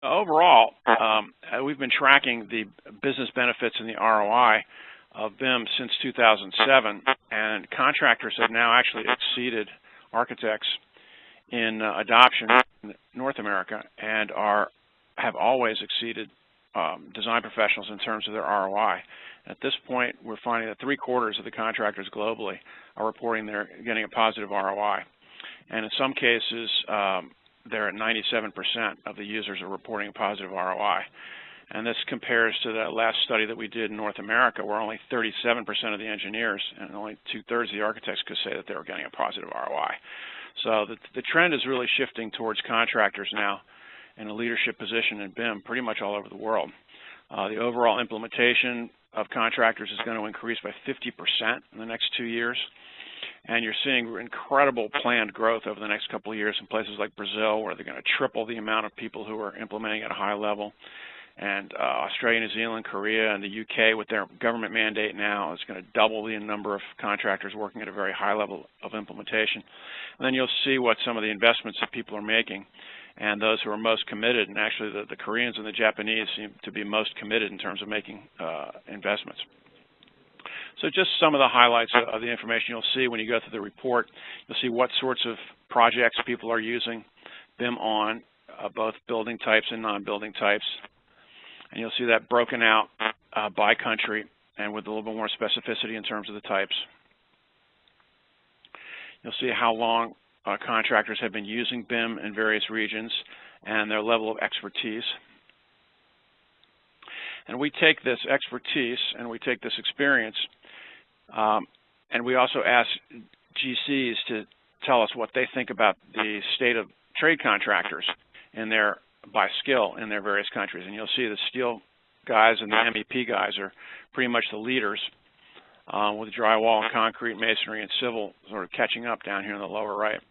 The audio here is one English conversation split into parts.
Overall, we've been tracking the business benefits and the ROI of BIM since 2007, and contractors have now actually exceeded architects in adoption in North America, and have always exceeded design professionals in terms of their ROI. At this point, we're finding that 3/4 of the contractors globally are reporting they're getting a positive ROI, and in some cases, they're at 97% of the users are reporting a positive ROI. And this compares to that last study that we did in North America, where only 37% of the engineers and only 2/3 of the architects could say that they were getting a positive ROI. So the trend is really shifting towards contractors now in a leadership position in BIM pretty much all over the world. The overall implementation of contractors is going to increase by 50% in the next 2 years. And you're seeing incredible planned growth over the next couple of years in places like Brazil, where they're going to triple the amount of people who are implementing at a high level. And Australia, New Zealand, Korea, and the UK, with their government mandate now, is going to double the number of contractors working at a very high level of implementation. And then you'll see what some of the investments that people are making, and those who are most committed. And actually, the Koreans and the Japanese seem to be most committed in terms of making investments. So just some of the highlights of the information you'll see when you go through the report. You'll see what sorts of projects people are using BIM on, both building types and non-building types. And you'll see that broken out by country and with a little bit more specificity in terms of the types. You'll see how long contractors have been using BIM in various regions and their level of expertise. And we take this expertise and we take this experience, and we also ask GCs to tell us what they think about the state of trade contractors in their by skill in their various countries. And you'll see the steel guys and the MEP guys are pretty much the leaders, with drywall, concrete, masonry, and civil sort of catching up down here in the lower right.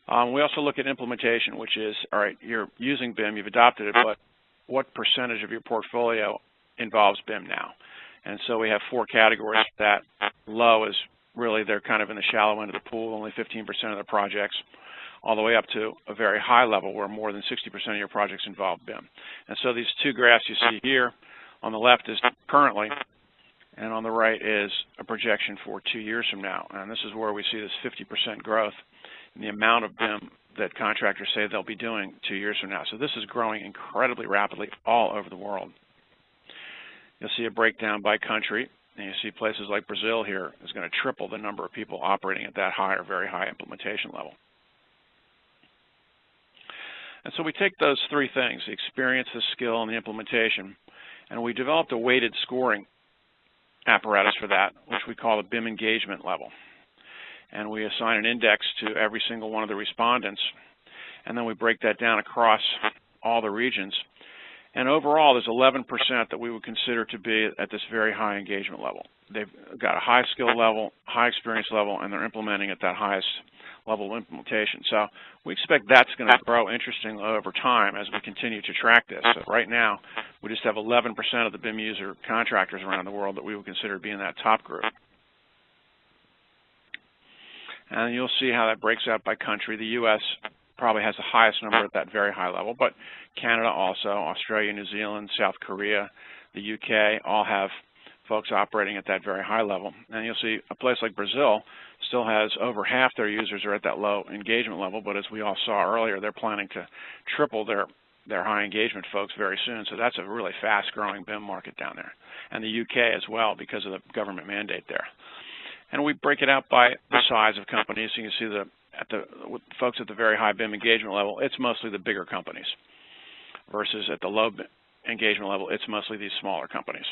We also look at implementation, which is, all right, you're using BIM, you've adopted it, but what percentage of your portfolio involves BIM now? And so we have 4 categories. That low is really they're kind of in the shallow end of the pool, only 15% of the projects, all the way up to a very high level where more than 60% of your projects involve BIM. And so these 2 graphs you see here, on the left is currently, and on the right is a projection for 2 years from now. And this is where we see this 50% growth in the amount of BIM that contractors say they'll be doing 2 years from now. So this is growing incredibly rapidly all over the world. You'll see a breakdown by country, and you see places like Brazil here is going to triple the number of people operating at that high or very high implementation level. And so we take those 3 things, the experience, the skill, and the implementation, and we developed a weighted scoring apparatus for that, which we call the BIM engagement level. And we assign an index to every single one of the respondents, and then we break that down across all the regions. And overall, there's 11% that we would consider to be at this very high engagement level. They've got a high skill level, high experience level, and they're implementing at that highest level of implementation. So we expect that's going to grow interestingly over time as we continue to track this. So right now, we just have 11% of the BIM user contractors around the world that we would consider to be in that top group. And you'll see how that breaks out by country. The U.S. probably has the highest number at that very high level, but Canada also, Australia, New Zealand, South Korea, the UK all have folks operating at that very high level. And you'll see a place like Brazil still has over half their users are at that low engagement level, but as we all saw earlier, they're planning to triple their high engagement folks very soon. So that's a really fast-growing BIM market down there. And the UK as well because of the government mandate there. And we break it out by the size of companies. So you can see with folks at the very high BIM engagement level, it's mostly the bigger companies, versus at the low engagement level, it's mostly these smaller companies.